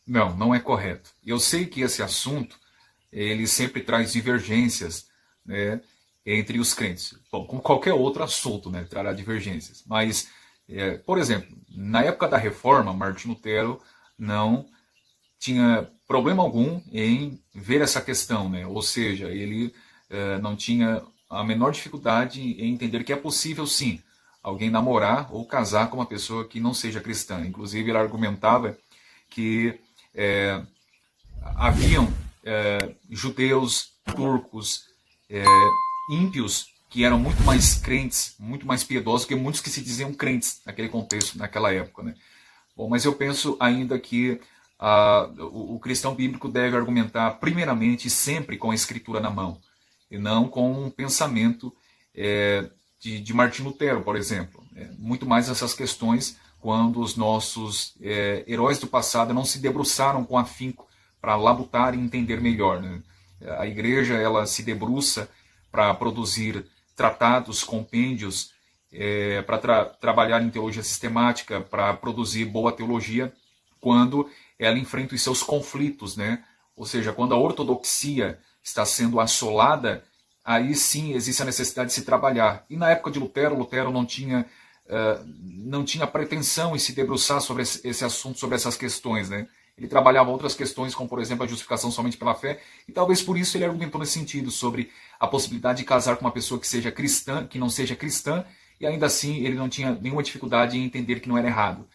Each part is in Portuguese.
Não, não é correto. Eu sei que esse assunto, ele sempre traz divergências, né, entre os crentes. Bom, como qualquer outro assunto, né, trará divergências. Mas, por exemplo, na época da Reforma, Martinho Lutero não tinha problema algum em ver essa questão, né? Ou seja, ele não tinha a menor dificuldade em entender que é possível, sim, alguém namorar ou casar com uma pessoa que não seja cristã. Inclusive, ele argumentava que haviam judeus, turcos, ímpios, que eram muito mais crentes, muito mais piedosos que muitos que se diziam crentes naquele contexto, naquela época, né? Bom, mas eu penso ainda que o cristão bíblico deve argumentar primeiramente sempre com a escritura na mão, e não com um pensamento de Martinho Lutero, por exemplo. Muito mais essas questões quando os nossos heróis do passado não se debruçaram com afinco para labutar e entender melhor, né? A igreja, ela se debruça para produzir tratados, compêndios, para trabalhar em teologia sistemática, para produzir boa teologia, quando ela enfrenta os seus conflitos, né? Ou seja, quando a ortodoxia está sendo assolada, aí sim existe a necessidade de se trabalhar. E na época de Lutero, Lutero não tinha pretensão em se debruçar sobre esse assunto, sobre essas questões, né? Ele trabalhava outras questões, como por exemplo a justificação somente pela fé, e talvez por isso ele argumentou nesse sentido, sobre a possibilidade de casar com uma pessoa que seja cristã, que não seja cristã, e ainda assim ele não tinha nenhuma dificuldade em entender que não era errado.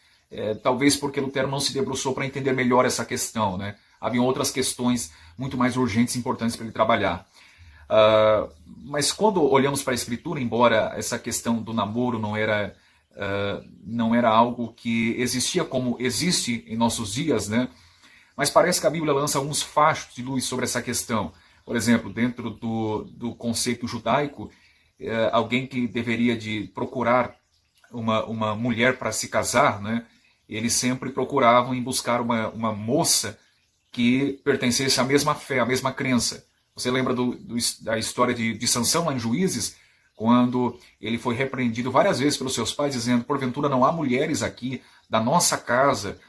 Talvez porque Lutero não se debruçou para entender melhor essa questão, né? Haviam outras questões muito mais urgentes e importantes para ele trabalhar. Mas quando olhamos para a Escritura, embora essa questão do namoro não era algo que existia como existe em nossos dias, né? Mas parece que a Bíblia lança alguns fachos de luz sobre essa questão. Por exemplo, dentro do conceito judaico, alguém que deveria de procurar uma mulher para se casar, né? Eles sempre procuravam em buscar uma moça que pertencesse à mesma fé, à mesma crença. Você lembra da história de Sansão lá em Juízes? Quando ele foi repreendido várias vezes pelos seus pais, dizendo: porventura não há mulheres aqui da nossa casa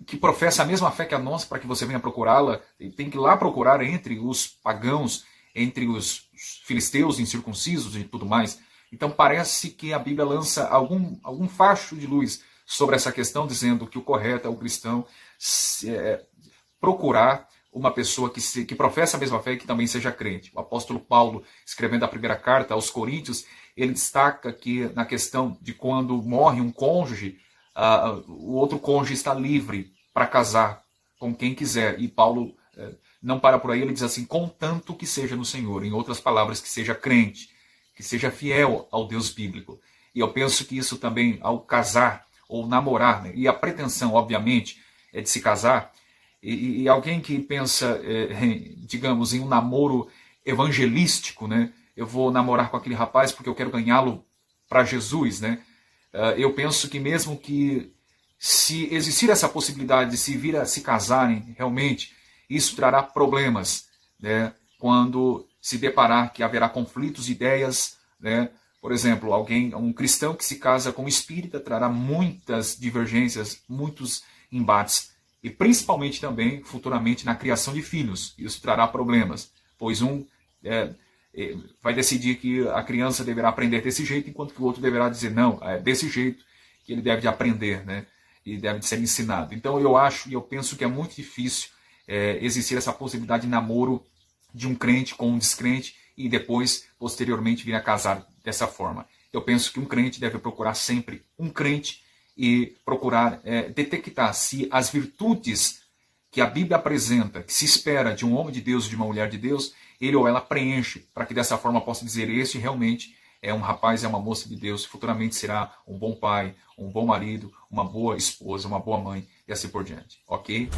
que professam a mesma fé que a nossa, para que você venha procurá-la. Ele tem que ir lá procurar entre os pagãos, entre os filisteus incircuncisos e tudo mais. Então parece que a Bíblia lança algum facho de luz sobre essa questão, dizendo que o correto é o cristão procurar uma pessoa que professa a mesma fé e que também seja crente. O apóstolo Paulo, escrevendo a primeira carta aos Coríntios, ele destaca que na questão de quando morre um cônjuge, o outro cônjuge está livre para casar com quem quiser. E Paulo não para por aí, ele diz assim: contanto que seja no Senhor. Em outras palavras, que seja crente, que seja fiel ao Deus bíblico. E eu penso que isso também, ao casar ou namorar, né? E a pretensão, obviamente, é de se casar. E alguém que pensa, digamos, em um namoro evangelístico, né? Eu vou namorar com aquele rapaz porque eu quero ganhá-lo para Jesus, né? Eu penso que mesmo que, se existir essa possibilidade de se vir a se casarem realmente, isso trará problemas, né? Quando se deparar que haverá conflitos de ideias, né? Por exemplo, um cristão que se casa com um espírita trará muitas divergências, muitos embates. E principalmente também, futuramente, na criação de filhos. Isso trará problemas, pois um vai decidir que a criança deverá aprender desse jeito, enquanto que o outro deverá dizer: não, é desse jeito que ele deve de aprender, né? E deve de ser ensinado. Então eu penso que é muito difícil existir essa possibilidade de namoro de um crente com um descrente e depois, posteriormente, vir a casar dessa forma. Eu penso que um crente deve procurar sempre um crente e procurar detectar se as virtudes que a Bíblia apresenta, que se espera de um homem de Deus e de uma mulher de Deus, ele ou ela preenche, para que dessa forma possa dizer: este realmente é um rapaz, é uma moça de Deus, futuramente será um bom pai, um bom marido, uma boa esposa, uma boa mãe, e assim por diante. Ok?